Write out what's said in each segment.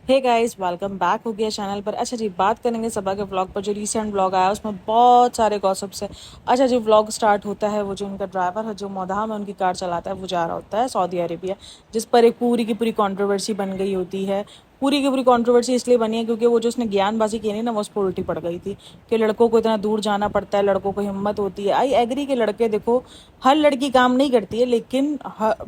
Hey guys, welcome back हो गया channel पर। अच्छा जी, बात करेंगे सबा के व्लॉग पर। जो रीसेंट व्लॉग आया उसमें बहुत सारे गॉसिप्स है। अच्छा जी, व्लॉग स्टार्ट होता है, वो जो उनका ड्राइवर है जो मोदाहा में उनकी कार चलाता है वो जा रहा होता है सऊदी अरेबिया, जिस पर एक पूरी की पूरी कंट्रोवर्सी बन गई होती है। पूरी की पूरी कंट्रोवर्सी इसलिए बनी है क्योंकि वो जो उसने ज्ञानबाजी की नहीं ना, वो उस पर उल्टी पड़ गई थी कि लड़कों को इतना दूर जाना पड़ता है, लड़कों को हिम्मत होती है। आई एग्री कि लड़के, देखो, हर लड़की काम नहीं करती है, लेकिन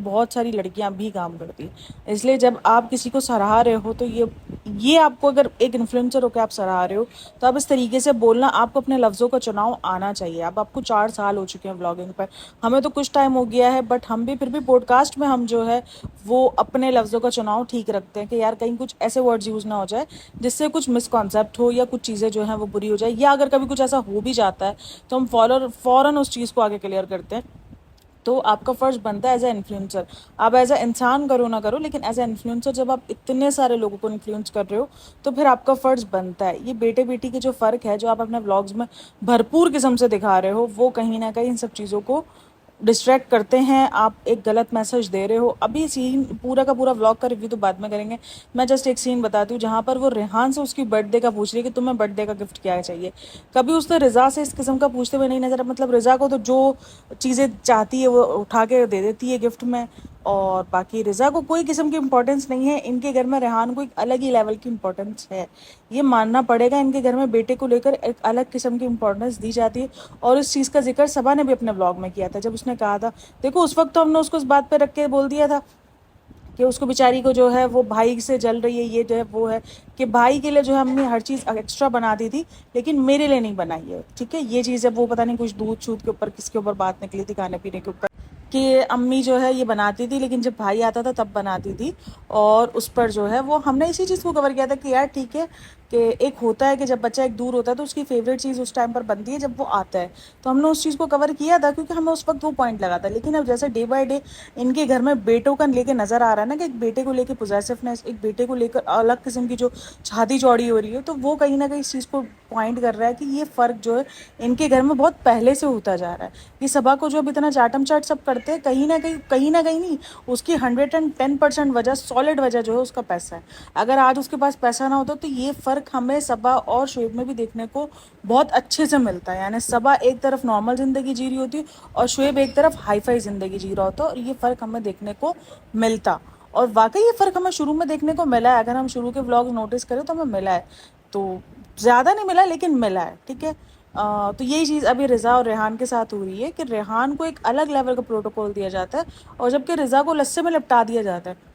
बहुत सारी लड़कियां भी काम करती है। इसलिए जब आप किसी को सराहा रहे हो तो ये आपको, अगर एक इन्फ्लुएंसर होकर आप सराहा रहे हो तो आप इस तरीके से बोलना, आपको अपने लफ्ज़ों का चुनाव आना चाहिए। अब आपको 4 साल हो चुके हैं व्लॉगिंग पर, हमें तो कुछ टाइम हो गया है, बट हम भी फिर भी पॉडकास्ट में हम जो है वो अपने लफ्ज़ों का चुनाव ठीक रखते हैं कि यार कहीं कुछ ऐसे वर्ड्स यूज़ ना हो जाए जिससे कुछ मिसकॉन्सेप्ट हो या कुछ चीज़ें जो हैं वो बुरी हो जाए, या अगर कभी कुछ ऐसा हो भी जाता है तो हम फ़ौरन उस चीज़ को आगे क्लियर करते हैं। तो आपका फ़र्ज़ बनता है एज ए इन्फ्लुएंसर, आप एज ए इंसान करो ना करो, लेकिन एज ए इन्फ्लुएंसर जब आप इतने सारे लोगों को इन्फ्लुएंस कर रहे हो तो फिर आपका फ़र्ज़ बनता है। ये बेटे बेटी के जो फ़र्क है जो आप अपने व्लॉग्स में भरपूर किस्म से दिखा रहे हो, वो कहीं ना कहीं इन सब चीज़ों को डिस्ट्रैक्ट करते हैं। आप एक गलत मैसेज दे रहे हो। अभी सीन पूरा का पूरा व्लॉग का रिव्यू तो बाद में करेंगे, मैं जस्ट एक सीन बताती हूँ जहाँ पर वो रेहान से उसकी बर्थडे का पूछ रही है कि तुम्हें बर्थडे का गिफ्ट क्या चाहिए। कभी उसने रिजा से इस किस्म का पूछते हुए नहीं नजर, मतलब रिजा को तो जो चीज़ें चाहती है वो उठा के दे देती है गिफ्ट में, और बाकी रिजा को कोई किस्म की इंपॉर्टेंस नहीं है। इनके घर में रेहान को एक अलग ही लेवल की इंपॉर्टेंस है, ये मानना पड़ेगा। इनके घर में बेटे को लेकर एक अलग किस्म की इंपॉर्टेंस दी जाती है, और इस चीज़ का जिक्र सबा ने भी अपने ब्लॉग में किया था जब उसने कहा था, देखो उस वक्त तो हमने उसको इस बात पे रख के बोल दिया था कि उसको बेचारी को जो है वो भाई से जल रही है, ये जो है वो है कि भाई के लिए जो है हमने हर चीज़ एक्स्ट्रा बना दी थी लेकिन मेरे लिए नहीं बनाई है। ठीक है, ये चीज़ है, वो पता नहीं कुछ दूध छूत के ऊपर किसके ऊपर बात निकली थी, खाने पीने के ऊपर, कि अम्मी जो है ये बनाती थी लेकिन जब भाई आता था तब बनाती थी। और उस पर जो है वो हमने इसी चीज़ को कवर किया था कि यार ठीक है, कि एक होता है कि जब बच्चा एक दूर होता है तो उसकी फेवरेट चीज़ उस टाइम पर बनती है जब वो आता है। तो हमने उस चीज़ को कवर किया था क्योंकि हमें उस वक्त वो पॉइंट लगा था। लेकिन अब जैसे डे बाय डे इनके घर में बेटों का लेके नज़र आ रहा है ना, कि एक बेटे को लेके पोजेसिवनेस, एक बेटे को लेकर अलग किस्म की जो छाती चौड़ी हो रही है, तो वो कहीं ना कहीं इस चीज़ को पॉइंट कर रहा है कि ये फ़र्क जो है इनके घर में बहुत पहले से होता जा रहा है। ये सभा को जो अब इतना चाटम चाट सब करते हैं, कहीं ना कहीं नहीं, उसकी 110% वजह, सॉलिड वजह जो है उसका पैसा है। अगर आज उसके पास पैसा ना होता तो ये फ़र्क हमें सबा और शुएब में भी देखने को बहुत अच्छे से मिलता है। यानी सबा एक तरफ नॉर्मल ज़िंदगी जी रही होती और शुएब एक तरफ हाई फाई ज़िंदगी जी रहा होता, और ये फ़र्क हमें देखने को मिलता। और वाकई ये फ़र्क हमें शुरू में देखने को मिला है। अगर हम शुरू के व्लॉग नोटिस करें तो हमें मिला है, तो ज़्यादा नहीं मिला लेकिन मिला है। ठीक है, तो यही चीज़ अभी रिज़ा और रेहान के साथ हो रही है कि रेहान को एक अलग लेवल का प्रोटोकॉल दिया जाता है और जबकि रिज़ा को लस्से में लिपटा दिया जाता है।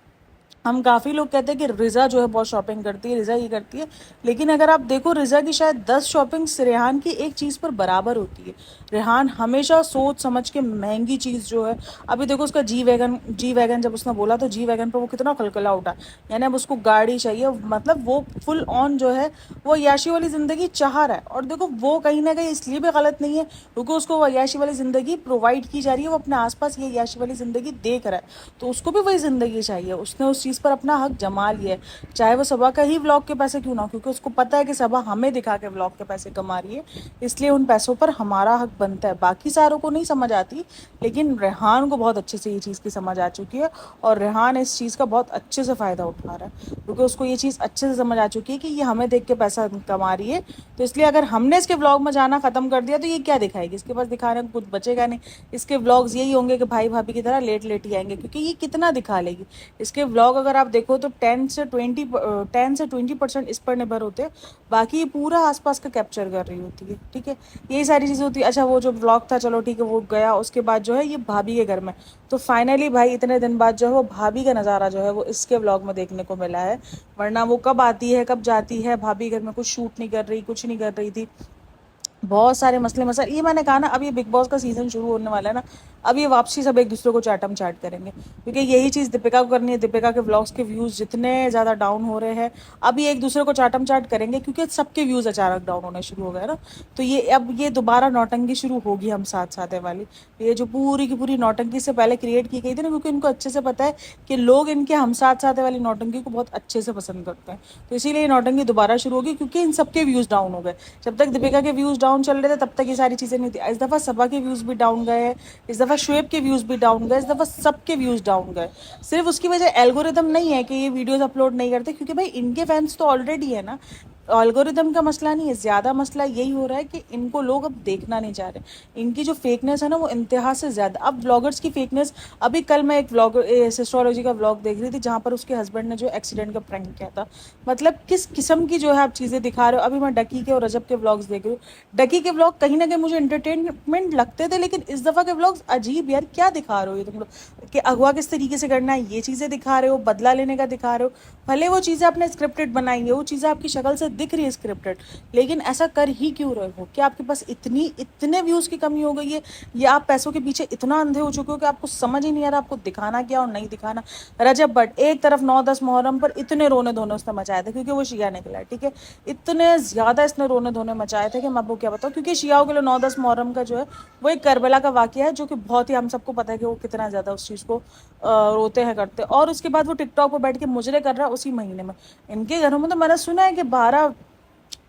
हम काफ़ी लोग कहते हैं कि रिज़ा जो है बहुत शॉपिंग करती है, रिज़ा ये करती है, लेकिन अगर आप देखो रिज़ा की शायद 10 शॉपिंग्स रेहान की एक चीज़ पर बराबर होती है। रेहान हमेशा सोच समझ के महंगी चीज़ जो है, अभी देखो उसका जी वैगन जब उसने बोला तो जी वैगन पर वो कितना खलखला उठा। यानी अब उसको गाड़ी चाहिए, मतलब वो फुल ऑन जो है वो अय्याशी वाली ज़िंदगी चाह रहा है। और देखो वो कहीं ना कहीं इसलिए भी गलत नहीं है क्योंकि उसको वो अय्याशी वाली ज़िंदगी प्रोवाइड की जा रही है, वो अपने आसपास ये अय्याशी वाली ज़िंदगी देख रहा है, तो उसको भी वही ज़िंदगी चाहिए। उसने उस चीज़ पर अपना हक जमा लिया है, चाहे वो सबा का ही व्लॉग के पैसे क्यों ना हो, क्योंकि उसको पता है कि सबा हमें दिखा के व्लॉग के पैसे कमा रही है, इसलिए उन पैसों पर हमारा हक बनता है। बाकी सारों को नहीं समझ आती, लेकिन रेहान को बहुत अच्छे से ये चीज़ की समझ आ चुकी है और रेहान इस चीज़ का बहुत अच्छे से फ़ायदा उठा रहा है क्योंकि उसको ये चीज़ अच्छे से समझ आ चुकी है कि ये हमें देख के पैसा कमा रही है। तो इसलिए अगर हमने इसके व्लॉग में जाना ख़त्म कर दिया तो ये क्या दिखाएगी, इसके पास दिखाने को कुछ बचेगा नहीं। इसके व्लॉग्स यही होंगे कि भाई भाभी की तरह लेट लेट ही आएंगे, क्योंकि ये कितना दिखा लेगी। इसके व्लॉग अगर आप देखो तो 10 से 20% इस पर निर्भर होते हैं, बाकी ये पूरा आसपास का कैप्चर कर रही होती है। ठीक है, यही सारी चीज़ें होती है। अच्छा, वो जो व्लॉग था चलो ठीक है वो गया, उसके बाद जो है ये भाभी के घर में, तो फाइनली भाई इतने दिन बाद जो है वो भाभी का नज़ारा जो है वो इसके व्लॉग में देखने को मिला है। वरना वो कब आती है कब जाती है, भाभी घर में कुछ शूट नहीं कर रही, कुछ नहीं कर रही थी, बहुत सारे मसले मसाइल। ये मैंने कहा ना, अब ये बिग बॉस का सीजन शुरू होने वाला है ना, अब ये वापसी सब एक दूसरे को चाटम चाट करेंगे, क्योंकि यही चीज़ दीपिका को करनी है। दीपिका के व्लॉग्स के व्यूज़ जितने ज़्यादा डाउन हो रहे हैं, अब ये एक दूसरे को चाटम चाट करेंगे क्योंकि सबके व्यूज़ अचानक डाउन होने शुरू हो गए ना। तो ये अब ये दोबारा नौटंकी शुरू होगी हम साथ साथ है वाली, ये जो पूरी की पूरी नौटंकी से पहले क्रिएट की गई थी ना, क्योंकि इनको अच्छे से पता है कि लोग इनके हम साथ साथ है वाली नौटंकी को बहुत अच्छे से पसंद करते हैं, तो इसीलिए ये नौटंकी दोबारा शुरू होगी क्योंकि इन सबके व्यूज़ डाउन हो गए। जब तक दीपिका के व्यूज़ डाउन चल रहे थे तब तक ये सारी चीज़ें नहीं थी। इस दफ़ा सबा के व्यूज़ भी डाउन गए हैं, इस दफ़ा दफ़ा शुएब के व्यूज़ भी डाउन गए, इस दफ़ा सबके व्यूज़ डाउन गए। सिर्फ उसकी वजह एल्गोरिदम नहीं है कि ये वीडियोस अपलोड नहीं करते, क्योंकि भाई इनके फैंस तो ऑलरेडी है ना। एल्गोरिदम का मसला नहीं है, ज़्यादा मसला यही हो रहा है कि इनको लोग अब देखना नहीं चाह रहे। इनकी जो फेकनेस है ना वो इंतहा से ज़्यादा। अब व्लॉगर्स की फेकनेस, अभी कल मैं एक व्लॉगर एस्ट्रोलॉजी का व्लॉग देख रही थी जहाँ पर उसके हस्बैंड ने जो एक्सीडेंट का प्रैंक किया था। मतलब किस किस्म की जो है आप चीज़ें दिखा रहे हो। अभी मैं डकी के और रजब के व्लॉग्स देख रही हूँ। डकी के व्लॉग कहीं ना कहीं मुझे एंटरटेनमेंट लगते थे, लेकिन इस दफ़ा के व्लॉग्स अजीब, यार क्या दिखा रहे हो ये तुम लोग, कि अगवा किस तरीके से करना है ये चीज़ें दिखा रहे हो, बदला लेने का दिखा रहे हो। भले वो चीज़ें आपने स्क्रिप्टेड बनाई है, वो चीज़ें आपकी शक्ल से दिख रही है स्क्रिप्टेड, लेकिन ऐसा कर ही क्यों रहे हो? कि आपके पास इतने व्यूज़ की कमी हो गई है, या आप पैसों के पीछे इतना अंधे हो चुके हो कि आपको समझ ही नहीं आ रहा आपको दिखाना क्या और नहीं दिखाना। रजब बट एक तरफ 9-10 मुहर्रम पर इतने रोने धोने उसने मचाए थे क्योंकि वो शिया निकला है, ठीक है। इतने ज़्यादा इसने रोने धोने मचाए थे कि मैं आपको क्या बताऊँ, क्योंकि शियाओं के लिए 9-10 मुहर्रम का जो है वो एक करबला का वाक़या है, जो कि बहुत ही हम सबको पता है कि वो कितना ज़्यादा उस चीज़ को रोते हैं करते। और उसके बाद वो टिकटॉक पर बैठ के मुजरे कर रहा है उसी महीने में। इनके घरों में तो मैंने सुना है कि 12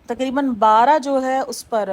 तकरीबन 12 जो है उस पर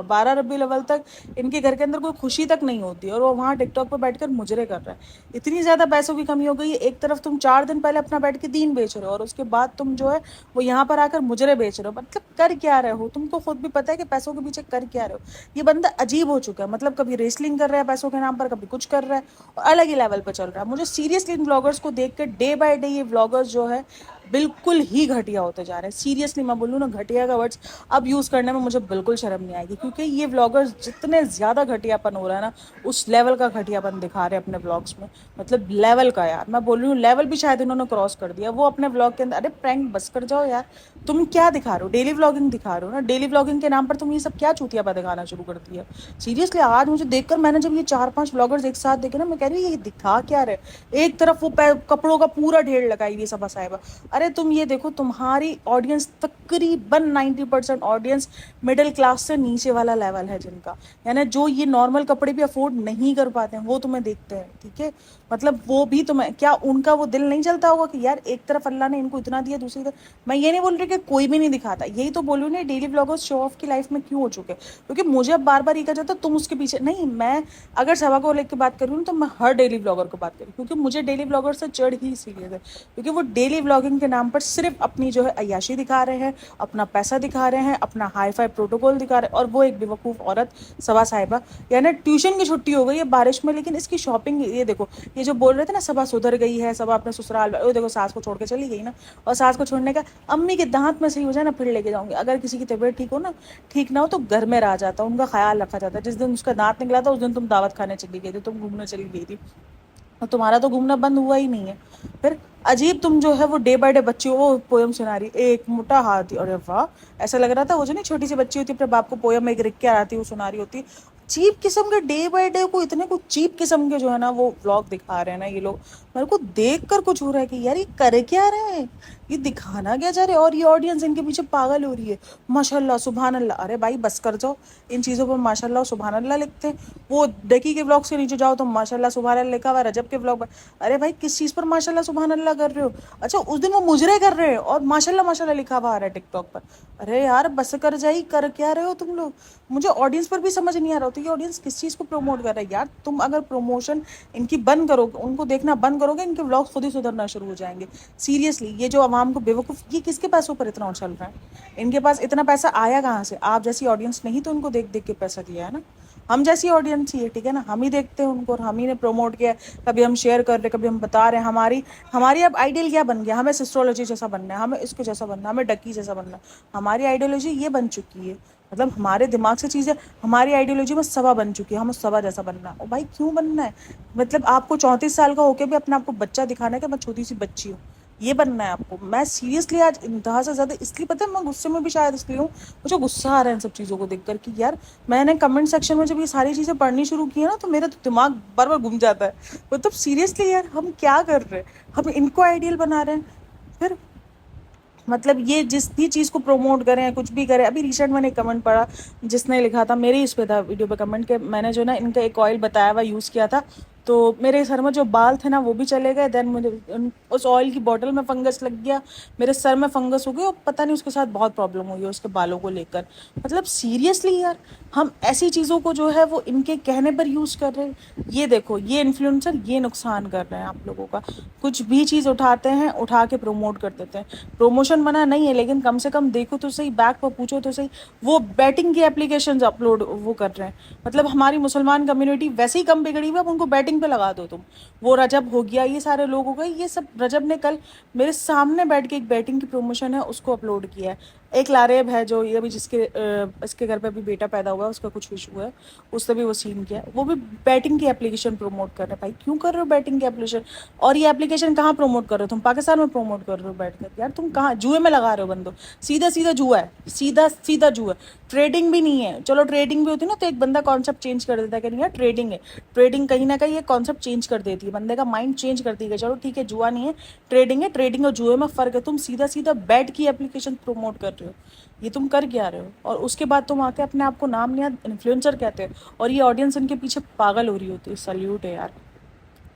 12 रबी अव्वल तक इनके घर के अंदर कोई खुशी तक नहीं होती, और वो वहाँ टिकटॉक पर बैठकर मुजरे कर रहा है। इतनी ज़्यादा पैसों की कमी हो गई है। एक तरफ तुम 4 दिन पहले अपना बैठ के दीन बेच रहे हो, और उसके बाद तुम जो है वो यहाँ पर आकर मुजरे बेच रहे हो। मतलब कर क्या रहे हो? तुमको खुद भी पता है कि पैसों के पीछे कर क्या रहे हो। ये बंदा अजीब हो चुका है। मतलब कभी रेसलिंग कर रहा है पैसों के नाम पर, कभी कुछ कर रहा है, और अलग ही लेवल पर चल रहा है। मुझे सीरियसली इन व्लॉगर्स को देख कर डे बाय डे ये व्लॉगर्स जो है बिल्कुल ही घटिया होते जा रहे हैं। सीरियसली मैं बोलूँ ना, घटिया का वर्ड्स अब यूज़ करने में मुझे बिल्कुल शर्म नहीं आएगी, क्योंकि ये व्लॉगर्स जितने ज़्यादा घटियापन हो रहा है ना, उस लेवल का घटियापन दिखा रहे हैं अपने व्लॉग्स में। मतलब लेवल का, यार मैं बोल रही हूँ लेवल भी शायद इन्होंने क्रॉस कर दिया। वो अपने व्लॉग के अंदर, अरे प्रैंक बस कर जाओ यार, तुम क्या दिखा रहे हो? डेली व्लॉगिंग दिखा रहे हो ना, डेली व्लॉगिंग के नाम पर तुम ये सब क्या चूतियापा दिखाना शुरू कर दिया। सीरियसली आज मुझे देखकर, मैंने जब ये 4-5 व्लॉगर्स एक साथ देखे ना, मैं कह रही हूँ ये दिखा क्या रहे। एक तरफ वो कपड़ों का पूरा ढेर लगाई हुई सबा साहिबा। अरे तुम ये देखो, तुम्हारी ऑडियंस तकरीबन 90% ऑडियंस मिडिल क्लास से नीचे वाला लेवल है जिनका, यानी जो ये नॉर्मल कपड़े भी अफोर्ड नहीं कर पाते हैं वो तुम्हें देखते हैं, ठीक है। मतलब वो भी तुम्हें क्या, उनका वो दिल नहीं चलता होगा कि यार एक तरफ अल्लाह ने इनको इतना दिया, दूसरी तरफ। मैं ये नहीं बोल रही कि कोई भी नहीं दिखाता, यही तो बोल रही हूँ, डेली व्लॉगर्स शो ऑफ की लाइफ में क्यों हो चुके। क्योंकि मुझे अब बार बार ये कहा जाता तुम उसके पीछे नहीं। मैं अगर सभा को लेकर बात कर रही हूँ तो मैं हर डेली व्लॉगर को बात करूँ, क्योंकि मुझे डेली व्लॉगर से चढ़ ही इसीलिए है क्योंकि वो डेली व्लॉगिंग के नाम पर सिर्फ अपनी जो है अय्याशी दिखा रहे हैं, अपना पैसा दिखा रहे हैं, अपना हाई फाई प्रोटोकॉल दिखा रहे हैं। और वो एक बेवकूफ़ औरत सबा साहिबा, यानी ट्यूशन की छुट्टी हो गई है बारिश में, लेकिन इसकी शॉपिंग, ये देखो, ये जो बोल रहे थे ना सबा सुधर गई है, सबा अपने ससुराल, वो देखो सास को छोड़ के चली गई ना। और सास को छोड़ने का, अम्मी के दांत में सही हो जाए ना फिर लेके जाऊंगी। अगर किसी की तबीयत ठीक ना हो तो घर में रह जाता, उनका ख्याल रखा जाता है। जिस दिन उसका दांत निकला था उस दिन तुम दावत खाने चली गई थी, तुम घूमने चली गई थी, और तुम्हारा तो घूमना बंद हुआ ही नहीं है। फिर अजीब तुम जो है वो डे बाय डे बच्चियों को पोयम सुना रही, एक मोटा हाथी, अरे वाह, ऐसा लग रहा था वो जो नहीं छोटी सी बच्ची होती अपने बाप को पोयम एक रिक्के आती वो सुना रही होती। चीप किस्म के डे बाय डे को इतने कुछ चीप किस्म के जो है ना वो व्लॉग दिखा रहे हैं ना ये लोग। मेरे को देख कर कुछ हो रहा है कि यार ये करे क्या रहे हैं, ये दिखाना क्या चाह रहे हैं, और ये ऑडियंस इनके पीछे पागल हो रही है। माशाल्लाह सुभान अल्लाह, अरे भाई बस कर जाओ, इन चीज़ों पर माशाल्लाह सुभान अल्लाह लिखते हैं। वो डकी के व्लॉग से नीचे जाओ तो माशाल्लाह सुभान अल्लाह लिखा हुआ है, रजब के व्लॉग पर, अरे भाई किस चीज़ पर माशाल्लाह सुभान अल्लाह कर रहे हो? अच्छा उस दिन वो मुजरे कर रहे हैं और माशाल्लाह माशाल्लाह लिखा हुआ आ रहा है टिकटॉक पर। अरे यार बस कर जाई, कर क्या रहे हो तुम लोग? मुझे ऑडियंस पर भी समझ नहीं आ रहा होता कि ऑडियंस किस चीज़ को प्रमोट कर रहा है। यार तुम अगर प्रमोशन इनकी बंद करोगे, उनको देखना बंद करोगे, इनके व्लॉग्स खुद ही सुधरना शुरू हो जाएंगे। सीरियसली ये जो आवाम को बेवकूफ़, ये किसके पैसों पर इतना चल रहा है? इनके पास इतना पैसा आया कहाँ से? आप जैसी ऑडियंस नहीं तो उनको देख देख के पैसा दिया है ना। हम जैसी ऑडियंस ही है, ठीक है ना, हम ही देखते हैं उनको और हम ही ने प्रमोट किया। कभी हम शेयर कर रहे, कभी हम बता रहे हैं। हमारी अब आइडियल क्या बन गया, हमें सिस्ट्रोलॉजी जैसा बनना है, हमें इसको जैसा बनना है, हमें डकी जैसा बनना है। हमारी आइडियोलॉजी ये बन चुकी है, मतलब हमारे दिमाग से चीज़ें, हमारी आइडियोलॉजी में सवा बन चुकी है, हमें सवा जैसा बनना है। और भाई क्यों बनना है? मतलब आपको 34 साल का होकर भी अपने आप को बच्चा दिखाना है कि मैं छोटी सी बच्ची हूँ, ये बनना है आपको? मैं सीरियसली आज इंतहा से ज़्यादा इसलिए, पता है मैं गुस्से में भी शायद इसलिए हूँ, मुझे गुस्सा आ रहा है इन सब चीज़ों को देखकर कि यार मैंने कमेंट सेक्शन में जब ये सारी चीज़ें पढ़नी शुरू की है ना तो मेरा तो दिमाग बार बार घूम जाता है। मतलब सीरियसली यार हम क्या कर रहे हैं? हम इनको आइडियल बना रहे हैं। फिर मतलब ये जिस भी चीज़ को प्रमोट करें, कुछ भी करें। अभी रिसेंट मैंने एक कमेंट पढ़ा जिसने लिखा था, मेरे इस पे था वीडियो पे कमेंट, के मैंने जो ना इनका एक ऑयल बताया हुआ यूज़ किया था, तो मेरे सर में जो बाल थे ना वो भी चले गए। देन मुझे उस ऑयल की बॉटल में फंगस लग गया, मेरे सर में फंगस हो गई, और पता नहीं उसके साथ बहुत प्रॉब्लम हुई है उसके बालों को लेकर। मतलब सीरियसली यार, हम ऐसी चीज़ों को जो है वो इनके कहने पर यूज़ कर रहे हैं। ये देखो, ये इन्फ्लुएंसर ये नुकसान कर रहे हैं आप लोगों का। कुछ भी चीज़ उठाते हैं, उठा के प्रमोट कर देते हैं। प्रमोशन मना नहीं है, लेकिन कम से कम देखो तो सही, बैक पर पूछो तो सही। वो बैटिंग की एप्लीकेशन अपलोड वो कर रहे हैं। मतलब हमारी मुसलमान कम्युनिटी वैसे ही कम बिगड़ी हुई है, अब उनको बैटिंग पे लगा दो तुम। वो रजब हो गया, ये सारे लोग हो गए, ये सब रजब ने कल मेरे सामने बैठ के एक बैटिंग की प्रमोशन है उसको अपलोड किया है। एक लारेब है जो ये अभी जिसके इसके घर पे अभी बेटा पैदा हुआ है, उसका कुछ इशू है, उससे भी वो सीन किया है। वो भी बैटिंग की एप्लीकेशन प्रमोट कर रहे हैं। भाई क्यों कर रहे हो बैटिंग की एप्लीकेशन? और ये एप्लीकेशन कहाँ प्रमोट कर रहे हो तुम? पाकिस्तान में प्रमोट कर रहे हो बैठ कर? यार तुम कहाँ जुए में लगा रहे हो बंदो? सीधा सीधा जुआ है, सीधा सीधा जुआ। ट्रेडिंग भी नहीं है। चलो ट्रेडिंग भी होती ना तो एक बंदा कॉन्सेप्ट चेंज कर देता है कि नहीं यार ट्रेडिंग है। ट्रेडिंग कहीं ना कहीं ये कॉन्सेप्ट चेंज कर देती है, बंदे का माइंड चेंज करती है। चलो ठीक है, जुआ नहीं है, ट्रेडिंग है। ट्रेडिंग और जुए में फ़र्क है। तुम सीधा सीधा बैट की एप्लीकेशन प्रमोट कर रहे हो, ये तुम कर क्या रहे हो? और उसके बाद तुम आके अपने आप को नाम लिया इन्फ्लुएंसर कहते हो, और ये ऑडियंस इनके पीछे पागल हो रही होती है। सल्यूट है यार,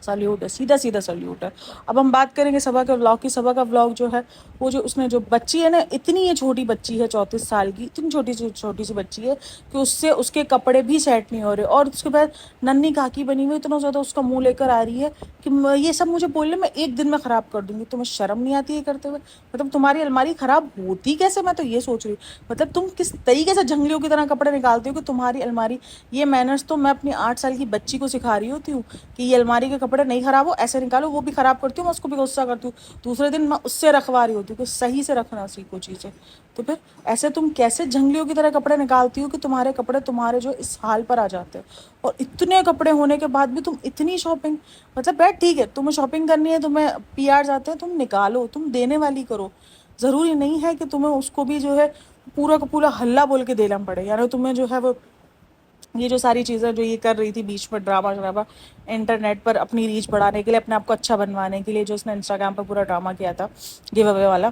सल्यूट है, सीधा सीधा सल्यूट है। अब हम बात करेंगे सबा के व्लॉग की। सबा का व्लॉग जो है वो जो उसने जो बच्ची है ना, इतनी ये छोटी बच्ची है, 34 साल की, इतनी छोटी सी बच्ची है कि उससे उसके कपड़े भी सेट नहीं हो रहे। और उसके बाद नन्ही काकी बनी हुई, इतना ज़्यादा उसका मुंह लेकर आ रही है कि ये सब मुझे बोल रहे मैं एक दिन में ख़राब कर दूंगी। तुम्हें शर्म नहीं आती है करते हुए? मतलब तुम्हारी अलमारी ख़राब होती कैसे, मैं तो ये सोच रही हूँ। मतलब तुम किस तरीके से जंगलियों की तरह कपड़े निकालती हो कि तुम्हारी अलमारी, ये मैनर्स तो मैं अपनी 8 साल की बच्ची को सिखा रही होती हूँ कि ये अलमारी के कपड़े नहीं खराब हो ऐसे निकालो। वो भी खराब करती हूँ, मैं उसको भी गुस्सा करती हूँ। दूसरे दिन मैं उससे रखवा रही होती हूँ कि सही से रखना सीखो चीज़ें। तो फिर ऐसे तुम कैसे जंगलियों की तरह कपड़े निकालती हो कि तुम्हारे कपड़े तुम्हारे जो इस हाल पर आ जाते हैं? और इतने कपड़े होने के बाद भी तुम इतनी शॉपिंग, मतलब बैठ ठीक है, तुम्हें शॉपिंग करनी है, तुम्हें पीआर जाते हैं, तुम निकालो, तुम देने वाली करो। ज़रूरी नहीं है कि तुम्हें उसको भी जो है पूरा का पूरा हल्ला बोल के देना पड़े। यार तुम्हें जो है वो ये जो सारी चीज़ें जो ये कर रही थी बीच में, ड्रामा ड्रामा इंटरनेट पर अपनी रीच बढ़ाने के लिए, अपने आप को अच्छा बनवाने के लिए, जो उसने इंस्टाग्राम पर पूरा ड्रामा किया था गिव अवे वाला,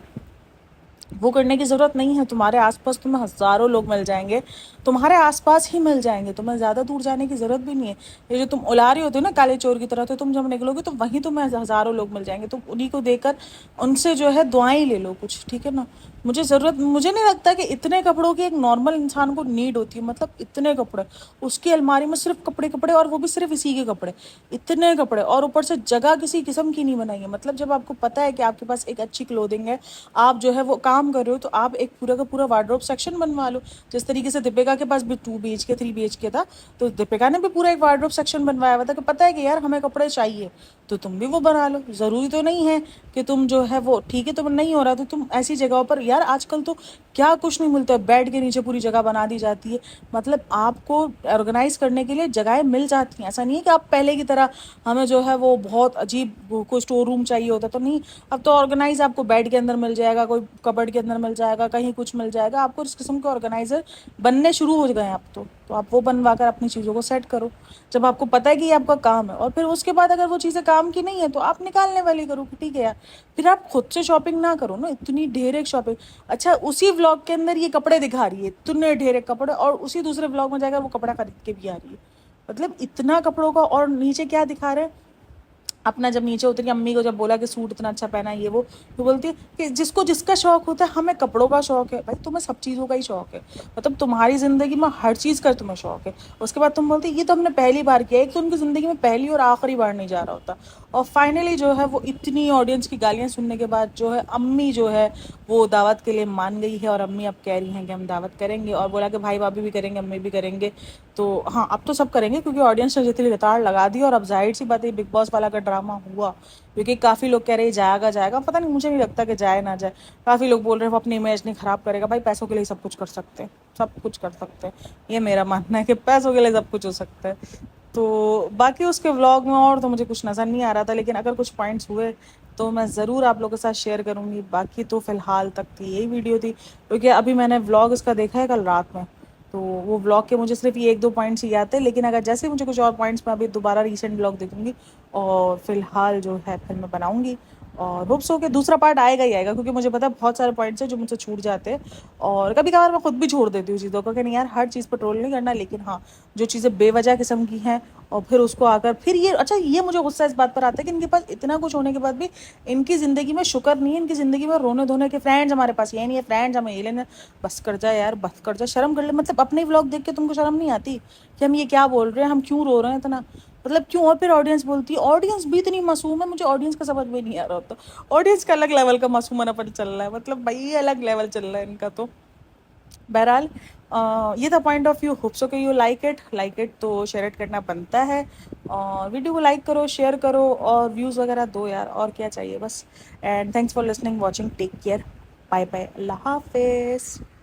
वो करने की ज़रूरत नहीं है। तुम्हारे आसपास तुम्हें हज़ारों लोग मिल जाएंगे, तुम्हारे आसपास ही मिल जाएंगे, तुम्हें ज़्यादा दूर जाने की ज़रूरत भी नहीं है। ये जो तुम उला रही होती हो ना काले चोर की तरह, तो तुम जब निकलोगे तो वहीं तुम्हें हज़ारों लोग मिल जाएंगे। तुम उन्हीं को देखकर उनसे जो है दुआएं ले लो कुछ, ठीक है ना? मुझे नहीं लगता कि इतने कपड़ों की एक नॉर्मल इंसान को नीड होती है। मतलब इतने कपड़े, उसकी अलमारी में सिर्फ कपड़े कपड़े, और वो भी सिर्फ इसी के कपड़े, इतने कपड़े, और ऊपर से जगह किसी किस्म की नहीं बनाई है। मतलब जब आपको पता है कि आपके पास एक अच्छी क्लोथिंग है, आप जो है वो काम कर रहे हो, तो आप एक पूरा का पूरा वार्डरोब सेक्शन बनवा लो। जिस तरीके से दीपिका के पास भी 2 BHK 3 BHK था, तो दीपिका ने भी पूरा एक वार्डरोब सेक्शन बनवाया हुआ था कि पता है कि यार हमें कपड़े चाहिए, तो तुम भी वो बना लो। ज़रूरी तो नहीं है कि तुम जो है वो, ठीक है तुम नहीं हो रहा तो तुम ऐसी जगहों पर, यार आजकल तो क्या कुछ नहीं मिलता है, बेड के नीचे पूरी जगह बना दी जाती है। मतलब आपको ऑर्गेनाइज करने के लिए जगहें मिल जाती हैं। ऐसा नहीं है कि आप पहले की तरह हमें जो है वो बहुत अजीब कोई स्टोर रूम चाहिए होता, तो नहीं। अब तो ऑर्गेनाइज आपको बेड के अंदर मिल जाएगा, कोई कबर्ड के अंदर मिल जाएगा, कहीं कुछ मिल जाएगा आपको। इस किस्म के ऑर्गेनाइजर बनने शुरू हो गए हैं अब तो आप वो बनवा कर अपनी चीज़ों को सेट करो जब आपको पता है कि ये आपका काम है। और फिर उसके बाद अगर वो चीज़ें काम की नहीं है तो आप निकालने वाली करो कि ठीक है यार, फिर आप खुद से शॉपिंग ना करो ना इतनी ढेर एक शॉपिंग। अच्छा, उसी व्लॉग के अंदर ये कपड़े दिखा रही है, इतने ढेर एक कपड़े, और उसी दूसरे व्लॉग में जाकर वो कपड़ा खरीद के भी आ रही है। मतलब इतना कपड़ों का, और नीचे क्या दिखा रहे हैं अपना। जब नीचे उतरी, अम्मी को जब बोला कि सूट इतना अच्छा पहना है ये वो, तो बोलती है कि जिसको जिसका शौक होता है, हमें कपड़ों का शौक है। भाई तुम्हें सब चीज़ों का ही शौक है, मतलब तुम्हारी ज़िंदगी में हर चीज़ का तुम्हें शौक है। उसके बाद तुम बोलती है ये तो हमने पहली बार किया। एक तो उनकी ज़िंदगी में पहली और आखिरी बार नहीं जा रहा होता। और फाइनली जो है वो इतनी ऑडियंस की गालियाँ सुनने के बाद जो है अम्मी जो है वो दावत के लिए मान गई है। और अम्मी अब कह रही हैं कि हम दावत करेंगे, और बोला कि भाई भाभी भी करेंगे, अम्मी भी करेंगे। तो हाँ, अब तो सब करेंगे क्योंकि ऑडियंस ने जितनी रताड़ लगा दी। और अब जाहिर सी बात है बिग बॉस वाला का ड्रामा हुआ, क्योंकि काफ़ी लोग कह रहे हैं जाएगा जाएगा, पता नहीं, मुझे नहीं लगता कि जाए ना जाए। काफ़ी लोग बोल रहे हैं वो अपनी इमेज नहीं ख़राब करेगा। भाई पैसों के लिए सब कुछ कर सकते हैं, सब कुछ कर सकते हैं। ये मेरा मानना है कि पैसों के लिए सब कुछ हो सकता है। तो बाकी उसके व्लॉग में और तो मुझे कुछ नज़र नहीं आ रहा था, लेकिन अगर कुछ पॉइंट्स हुए तो मैं ज़रूर आप लोगों के साथ शेयर करूँगी। बाकी तो फ़िलहाल तक की यही वीडियो थी, क्योंकि अभी मैंने व्लॉग इसका देखा है कल रात में, तो वो व्लॉग के मुझे सिर्फ ये 1-2 पॉइंट्स ही याद थे। लेकिन अगर जैसे मुझे कुछ और पॉइंट्स मैं अभी दोबारा रीसेंट व्लॉग देखूँगी, और फिलहाल जो है फिर मैं बनाऊँगी। और होप सो कि दूसरा पार्ट आएगा ही आएगा, क्योंकि मुझे पता है बहुत सारे पॉइंट्स हैं जो मुझसे छूट जाते हैं, और कभी कभार मैं खुद भी छोड़ देती हूँ चीज़ों को कि नहीं यार हर चीज़ पर ट्रोल नहीं करना, लेकिन हाँ जो चीज़ें बेवजह किस्म की हैं और फिर उसको आकर फिर ये अच्छा ये मुझे गुस्सा इस बात पर आता है कि इनके पास इतना कुछ होने के बाद भी इनकी ज़िंदगी में शुक्र नहीं है, इनकी ज़िंदगी में रोने धोने के फ्रेंड्स हमारे पास ये नहीं है, फ्रेंड्स हमें ये लेना। बस कर जा यार, बस कर जा, शर्म कर ले। मतलब अपने व्लॉग देख के तुमको शर्म नहीं आती कि हम ये क्या बोल रहे हैं, हम क्यों रो रहे हैं इतना, मतलब क्यों। और फिर ऑडियंस बोलती है, ऑडियंस भी इतनी मासूम है, मुझे ऑडियंस का समझ में नहीं आ रहा होता। ऑडियंस का अलग लेवल का मासूमनापन चल रहा है, मतलब भाई अलग लेवल चल रहा है इनका। तो बहरहाल ये था point of view. Hope so कि यू लाइक इट तो शेयर इट करना बनता है, और वीडियो को लाइक करो, शेयर करो और व्यूज़ वगैरह दो यार, और क्या चाहिए बस। And thanks for listening, watching, take care, bye bye, अल्लाह हाफिज़।